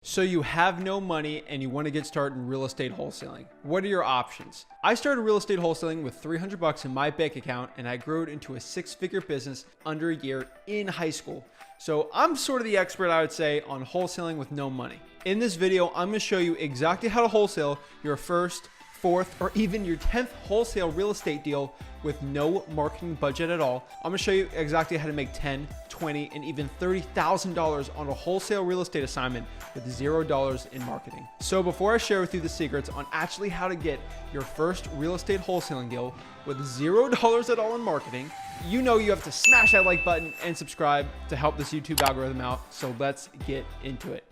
So you have no money and you want to get started in real estate wholesaling. What are your options? I started real estate wholesaling with $300 in my bank account and I grew it into a six-figure business under a year in high school. So I'm sort of the expert, I would say, on wholesaling with no money. In this video, I'm going to show you exactly how to wholesale your first, fourth, or even your 10th wholesale real estate deal with no marketing budget at all. I'm going to show you exactly how to make $10, $20, and even $30,000 on a wholesale real estate assignment with $0 in marketing. So before I share with you the secrets on actually how to get your first real estate wholesaling deal with $0 at all in marketing, you know you have to smash that like button and subscribe to help this YouTube algorithm out. So let's get into it.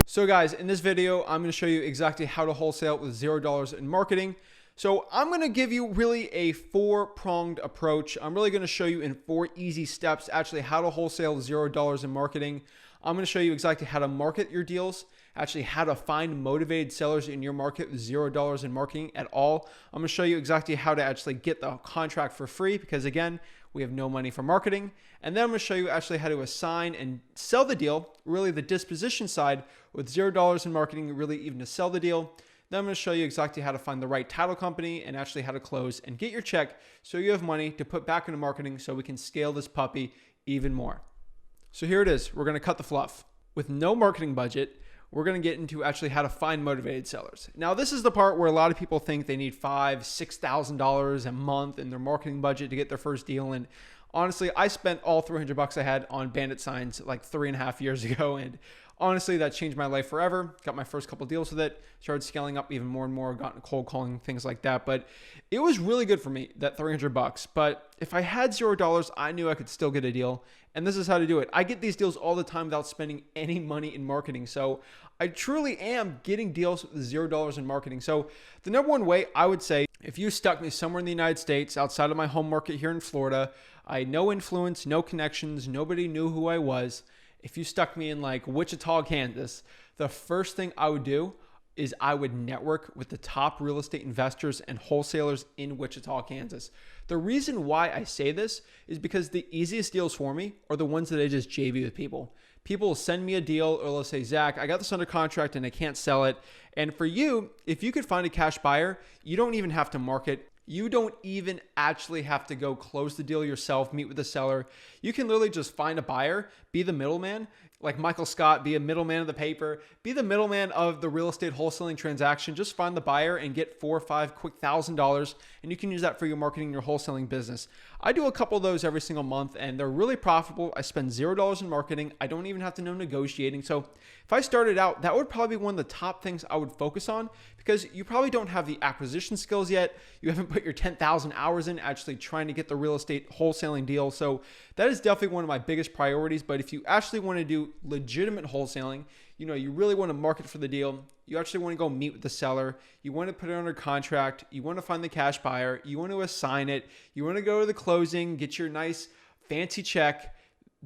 So guys, in this video, I'm going to show you exactly how to wholesale with $0 in marketing. So I'm going to give you really a four-pronged approach. I'm really going to show you in 4 easy steps actually how to wholesale $0 in marketing. I'm going to show you exactly how to market your deals, actually how to find motivated sellers in your market with $0 in marketing at all. I'm going to show you exactly how to actually get the contract for free because again, we have no money for marketing. And then I'm going to show you actually how to assign and sell the deal, really the disposition side with $0 in marketing, really even to sell the deal. Then I'm going to show you exactly how to find the right title company and actually how to close and get your check so you have money to put back into marketing so we can scale this puppy even more. So here it is. We're going to cut the fluff. With no marketing budget, we're going to get into actually how to find motivated sellers. Now, this is the part where a lot of people think they need $5,000, $6,000 a month in their marketing budget to get their first deal. And honestly, I spent all $300 I had on bandit signs like 3.5 years ago. And honestly, that changed my life forever. Got my first couple deals with it, started scaling up even more and more, got into cold calling, things like that. But it was really good for me, that $300. But if I had $0, I knew I could still get a deal. And this is how to do it. I get these deals all the time without spending any money in marketing. So I truly am getting deals with $0 in marketing. So the number one way I would say, if you stuck me somewhere in the United States outside of my home market here in Florida, I had no influence, no connections, nobody knew who I was. If you stuck me in like Wichita, Kansas, the first thing I would do is I would network with the top real estate investors and wholesalers in Wichita, Kansas. The reason why I say this is because the easiest deals for me are the ones that I just JV with people. People will send me a deal or they'll say, Zach, I got this under contract and I can't sell it. And for you, if you could find a cash buyer, you don't even have to market. You don't even actually have to go close the deal yourself, meet with the seller. You can literally just find a buyer, be the middleman, like Michael Scott, be a middleman of the paper, be the middleman of the real estate wholesaling transaction. Just find the buyer and get $4 or $5 quick $1,000, and you can use that for your marketing, your wholesaling business. I do a couple of those every single month, and they're really profitable. I spend $0 in marketing. I don't even have to know negotiating. So if I started out, that would probably be one of the top things I would focus on because you probably don't have the acquisition skills yet. You haven't put your 10,000 hours in actually trying to get the real estate wholesaling deal. So that is definitely one of my biggest priorities. But if you actually want to do legitimate wholesaling, you know, you really want to market for the deal. You actually want to go meet with the seller. You want to put it under contract. You want to find the cash buyer. You want to assign it. You want to go to the closing, get your nice fancy check.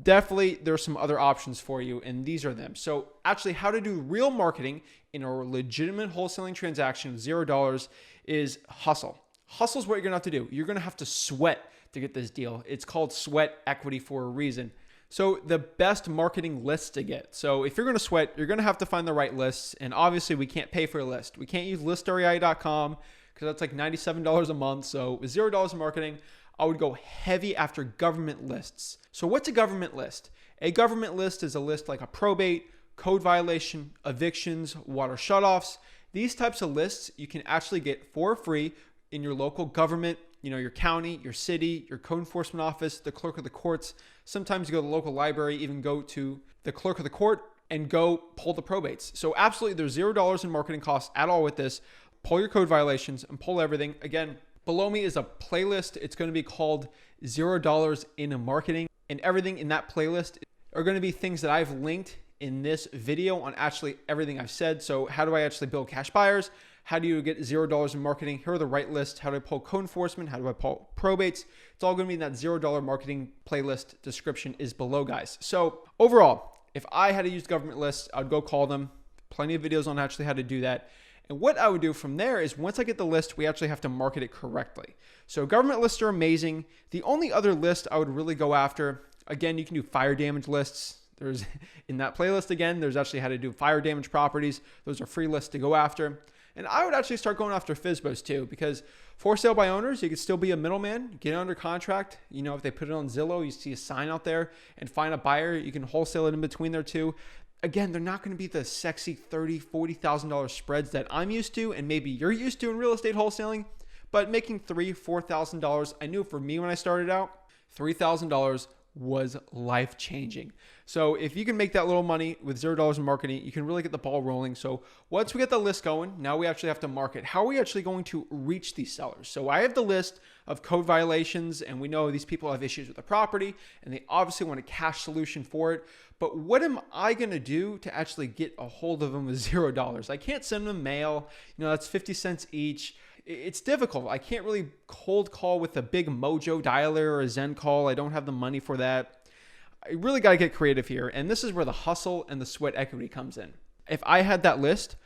Definitely there's some other options for you, and these are them. So actually how to do real marketing in a legitimate wholesaling transaction with $0 is hustle. Hustle is what you're going to have to do. You're going to have to sweat to get this deal. It's called sweat equity for a reason. So the best marketing lists to get. So if you're going to sweat, you're going to have to find the right lists. And obviously we can't pay for a list. We can't use listrei.com because that's like $97 a month. So with $0 in marketing, I would go heavy after government lists. So what's a government list? A government list is a list like a probate, code violation, evictions, water shutoffs. These types of lists you can actually get for free in your local government, you know, your county, your city, your code enforcement office, the clerk of the courts. Sometimes you go to the local library, even go to the clerk of the court and go pull the probates. So absolutely there's $0 in marketing costs at all with this. Pull your code violations and pull everything. Again, below me is a playlist. It's going to be called $0 in marketing, and everything in that playlist are going to be things that I've linked in this video on actually everything I've said. So how do I actually build cash buyers? How do you get $0 in marketing? Here are the right lists. How do I pull code enforcement? How do I pull probates? It's all going to be in that $0 marketing playlist. Description is below, guys. So overall, if I had to use government lists, I'd go call them. Plenty of videos on actually how to do that. And what I would do from there is once I get the list, we actually have to market it correctly. So government lists are amazing. The only other list I would really go after, again, you can do fire damage lists. There's in that playlist again, there's actually how to do fire damage properties. Those are free lists to go after. And I would actually start going after FSBOs too, because for sale by owners, you could still be a middleman, get it under contract. You know, if they put it on Zillow, you see a sign out there and find a buyer, you can wholesale it in between there too. Again, they're not going to be the sexy $30,000, $40,000 spreads that I'm used to and maybe you're used to in real estate wholesaling, but making $3,000, $4,000, I knew for me when I started out, $3,000 was life-changing. So if you can make that little money with $0 in marketing, you can really get the ball rolling. So once we get the list going, now we actually have to market. How are we actually going to reach these sellers? So I have the list of code violations, and we know these people have issues with the property, and they obviously want a cash solution for it. But what am I going to do to actually get a hold of them with $0? I can't send them mail. You know, that's 50 cents each. It's difficult. I can't really cold call with a big Mojo dialer or a Zen call. I don't have the money for that. I really got to get creative here. And this is where the hustle and the sweat equity comes in. If I had that list,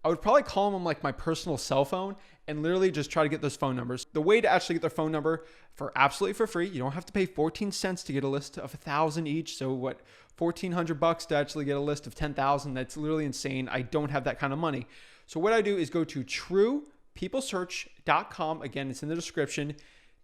I would probably call them like my personal cell phone and literally just try to get those phone numbers. The way to actually get their phone number for absolutely for free, you don't have to pay 14 cents to get a list of 1,000 each. So what, $1,400 to actually get a list of 10,000? That's literally insane. I don't have that kind of money. So what I do is go to truepeoplesearch.com. Again, it's in the description.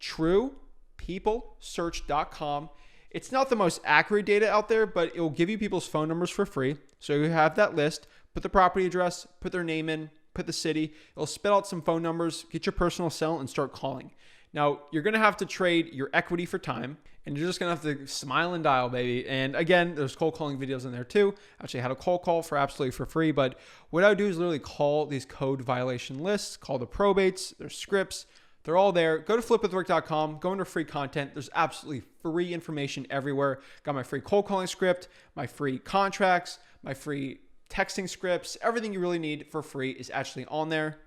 Truepeoplesearch.com. It's not the most accurate data out there, but it will give you people's phone numbers for free. So you have that list, put the property address, put their name in, put the city. It'll spit out some phone numbers, get your personal cell, and start calling. Now, you're going to have to trade your equity for time, and you're just going to have to smile and dial, baby. And again, there's cold calling videos in there too. Actually, I had a cold call for absolutely for free, but what I would do is literally call these code violation lists, call the probates, their scripts. They're all there. Go to flipwithrick.com, go into free content. There's absolutely free information everywhere. Got my free cold calling script, my free contracts, my free texting scripts. Everything you really need for free is actually on there.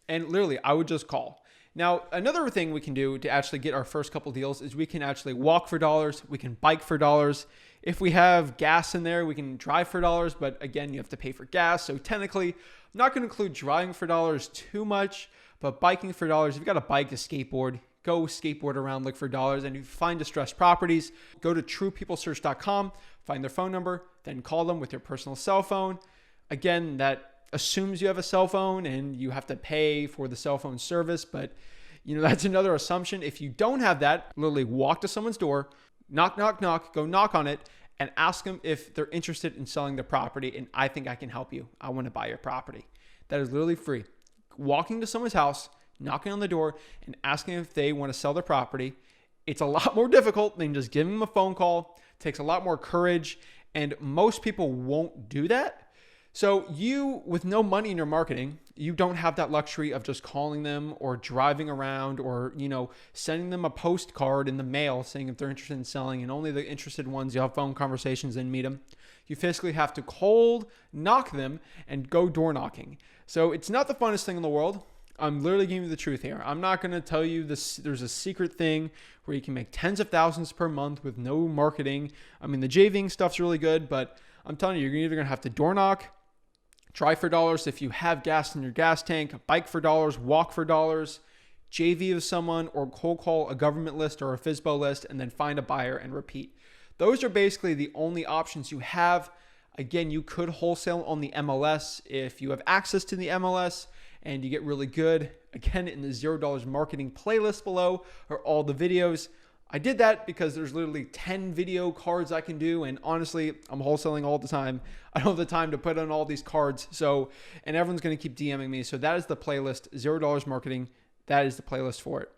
And literally, I would just call. Now, another thing we can do to actually get our first couple deals is we can actually walk for dollars. We can bike for dollars. If we have gas in there, we can drive for dollars. But again, you have to pay for gas. So technically, I'm not going to include driving for dollars too much, but biking for dollars. If you've got a bike, a skateboard, go skateboard around, look for dollars. And if you find distressed properties, go to truepeoplesearch.com, find their phone number, then call them with your personal cell phone. Again, that assumes you have a cell phone and you have to pay for the cell phone service, but you know, that's another assumption. If you don't have that, literally walk to someone's door, knock, knock, knock, go knock on it and ask them if they're interested in selling the property. And I think I can help you. I want to buy your property. That is literally free. Walking to someone's house, knocking on the door and asking if they want to sell their property. It's a lot more difficult than just giving them a phone call. It takes a lot more courage, and most people won't do that. So you, with no money in your marketing, you don't have that luxury of just calling them or driving around or, you know, sending them a postcard in the mail saying if they're interested in selling, and only the interested ones, you have phone conversations and meet them. You physically have to cold knock them and go door knocking. So it's not the funnest thing in the world. I'm literally giving you the truth here. I'm not going to tell you this. There's a secret thing where you can make tens of thousands per month with no marketing. I mean, the JVing stuff's really good, but I'm telling you, you're either going to have to door knock, try for dollars if you have gas in your gas tank, bike for dollars, walk for dollars, JV with someone, or cold call a government list or a FSBO list and then find a buyer and repeat. Those are basically the only options you have. Again, you could wholesale on the MLS if you have access to the MLS and you get really good. Again, in the $0 marketing playlist below are all the videos. I did that because there's literally 10 video cards I can do. And honestly, I'm wholesaling all the time. I don't have the time to put on all these cards. So, and everyone's going to keep DMing me. So that is the playlist, $0 marketing. That is the playlist for it.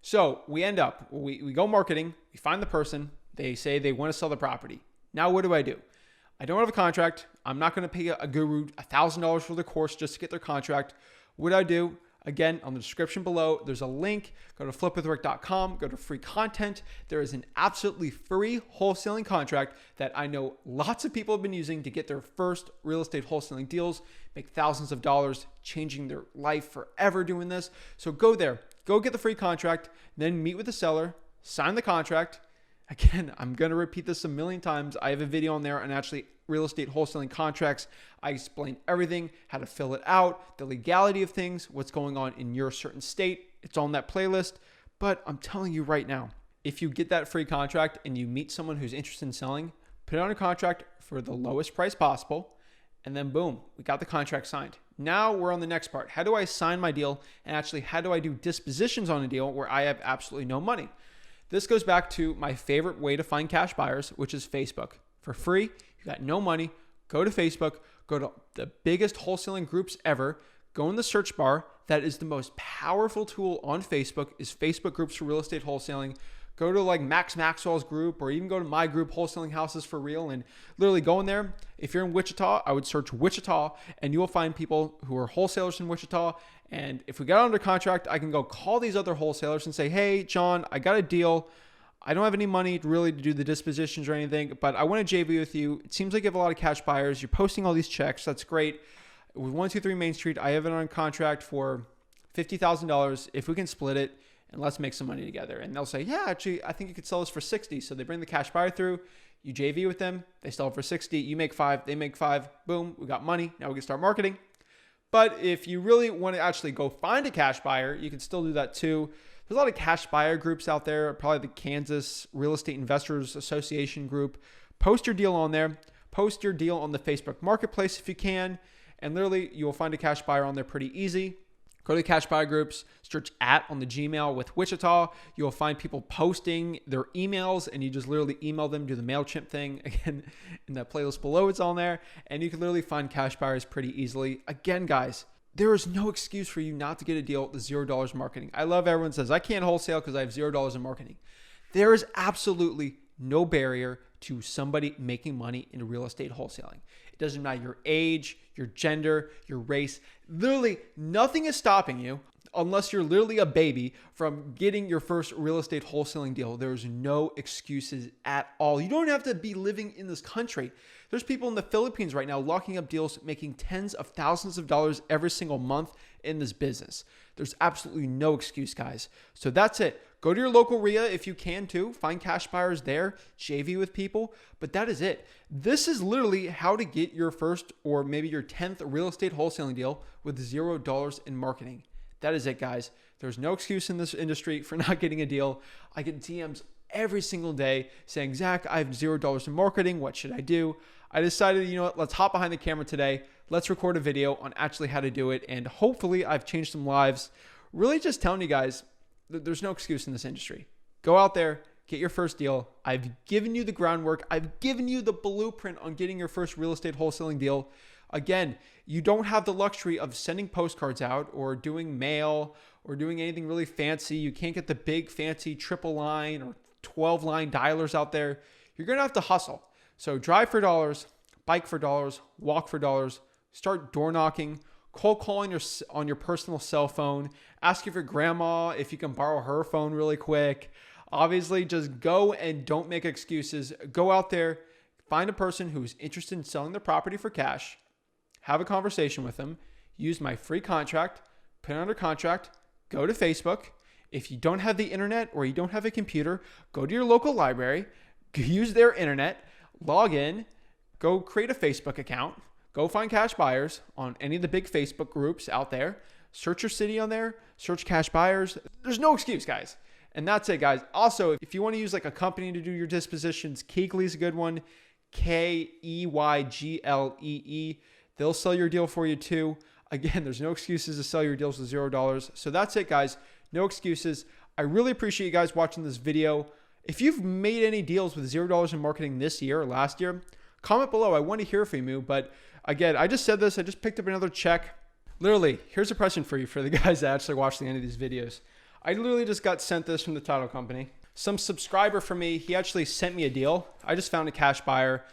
So we end up, we go marketing, we find the person, they say they want to sell the property. Now, what do? I don't have a contract. I'm not going to pay a guru $1,000 for the course just to get their contract. What I do? Again, on the description below, there's a link. Go to flipwithrick.com, go to free content. There is an absolutely free wholesaling contract that I know lots of people have been using to get their first real estate wholesaling deals, make thousands of dollars, changing their life forever doing this. So go there, go get the free contract, then meet with the seller, sign the contract. Again, I'm going to repeat this a million times. I have a video on there on actually real estate wholesaling contracts. I explain everything, how to fill it out, the legality of things, what's going on in your certain state. It's on that playlist. But I'm telling you right now, if you get that free contract and you meet someone who's interested in selling, put it under contract for the lowest price possible, and then boom, we got the contract signed. Now we're on the next part. How do I sign my deal? And actually, how do I do dispositions on a deal where I have absolutely no money? This goes back to my favorite way to find cash buyers, which is Facebook. For free, you got no money, go to Facebook, go to the biggest wholesaling groups ever, go in the search bar. That is the most powerful tool on Facebook, is Facebook groups for real estate wholesaling. Go to like Max Maxwell's group, or even go to my group, Wholesaling Houses for Real, and literally go in there. If you're in Wichita, I would search Wichita, and you will find people who are wholesalers in Wichita. And if we got under contract, I can go call these other wholesalers and say, hey, John, I got a deal. I don't have any money really to do the dispositions or anything, but I want to JV with you. It seems like you have a lot of cash buyers. You're posting all these checks. That's great. With 123 Main Street, I have it on contract for $50,000. If we can split it, and let's make some money together. And they'll say, yeah, actually, I think you could sell this for 60. So they bring the cash buyer through, you JV with them, they sell it for 60, you make 5, they make 5, boom, we got money. Now we can start marketing. But if you really want to actually go find a cash buyer, you can still do that too. There's a lot of cash buyer groups out there, probably the Kansas Real Estate Investors Association group. Post your deal on there. Post your deal on the Facebook Marketplace if you can. And literally, you'll find a cash buyer on there pretty easy. Go to the cash buyer groups, search on the Gmail with Wichita. You'll find people posting their emails, and you just literally email them, do the MailChimp thing. Again, in that playlist below, it's on there. And you can literally find cash buyers pretty easily. Again, guys, there is no excuse for you not to get a deal with $0 marketing. I love everyone says, I can't wholesale because I have $0 in marketing. There is absolutely no barrier to somebody making money in real estate wholesaling. It doesn't matter your age, your gender, your race. Literally nothing is stopping you, unless you're literally a baby, from getting your first real estate wholesaling deal. There's no excuses at all. You don't have to be living in this country. There's people in the Philippines right now locking up deals, making tens of thousands of dollars every single month in this business. There's absolutely no excuse, guys. So that's it. Go to your local RIA if you can too. Find cash buyers there, JV with people, but that is it. This is literally how to get your first or maybe your 10th real estate wholesaling deal with $0 in marketing. That is it, guys. There's no excuse in this industry for not getting a deal. I get DMs every single day saying, Zach, I have $0 in marketing. What should I do? I decided, you know what, let's hop behind the camera today. Let's record a video on actually how to do it. And hopefully I've changed some lives. Really just telling you guys, there's no excuse in this industry. Go out there, get your first deal. I've given you the groundwork. I've given you the blueprint on getting your first real estate wholesaling deal. Again, you don't have the luxury of sending postcards out or doing mail or doing anything really fancy. You can't get the big fancy triple line or 12 line dialers out there. You're going to have to hustle. So drive for dollars, bike for dollars, walk for dollars, start door knocking, cold calling on your personal cell phone, ask if your grandma, if you can borrow her phone really quick. Obviously, just go and don't make excuses. Go out there, find a person who's interested in selling their property for cash, have a conversation with them, use my free contract, put it under contract, go to Facebook. If you don't have the internet or you don't have a computer, go to your local library, use their internet, log in, go create a Facebook account, go find cash buyers on any of the big Facebook groups out there, search your city on there, search cash buyers. There's no excuse, guys. And that's it, guys. Also, if you want to use like a company to do your dispositions, Keyglee's a good one, Keygle. They'll sell your deal for you too. Again, there's no excuses to sell your deals with $0. So that's it, guys. No excuses. I really appreciate you guys watching this video. If you've made any deals with $0 in marketing this year or last year, comment below. I want to hear from you. But again, I just said this. I just picked up another check. Literally, here's a present for you for the guys that actually watch the end of these videos. I literally just got sent this from the title company. Some subscriber for me, he actually sent me a deal. I just found a cash buyer.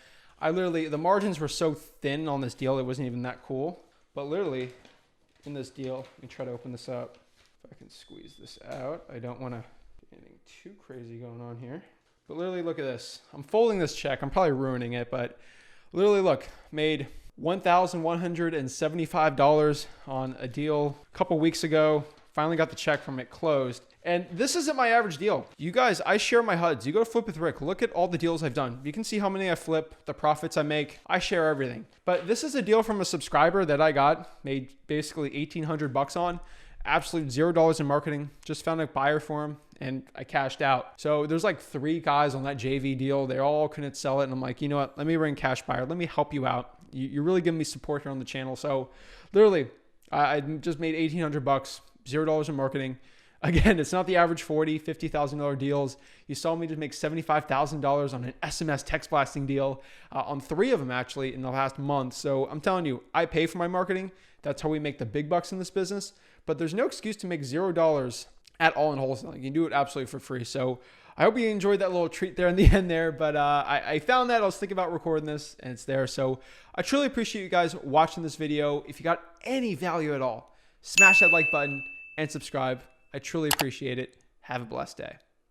The margins were so thin on this deal, it wasn't even that cool. But literally, in this deal, let me try to open this up. If I can squeeze this out. I don't want to get anything too crazy going on here. But literally, look at this. I'm folding this check. I'm probably ruining it, but literally, look, made $1,175 on a deal a couple weeks ago. Finally got the check from it closed. And this isn't my average deal. You guys, I share my HUDs. You go to Flip with Rick. Look at all the deals I've done. You can see how many I flip, the profits I make. I share everything. But this is a deal from a subscriber that I got, made basically $1,800 on. Absolute $0 in marketing. Just found a buyer for him. and I cashed out. So there's like 3 guys on that JV deal. They all couldn't sell it. And I'm like, you know what? Let me bring cash buyer. Let me help you out. You're really giving me support here on the channel. So literally, I just made $1,800, $0 in marketing. Again, it's not the average $40,000, $50,000 deals. You saw me just make $75,000 on an SMS text blasting deal on 3 of them actually in the last month. So I'm telling you, I pay for my marketing. That's how we make the big bucks in this business. But there's no excuse to make $0 at all in wholesaling. You can do it absolutely for free. So I hope you enjoyed that little treat there in the end there. But I found that I was thinking about recording this and it's there. So I truly appreciate you guys watching this video. If you got any value at all, smash that like button and subscribe. I truly appreciate it. Have a blessed day.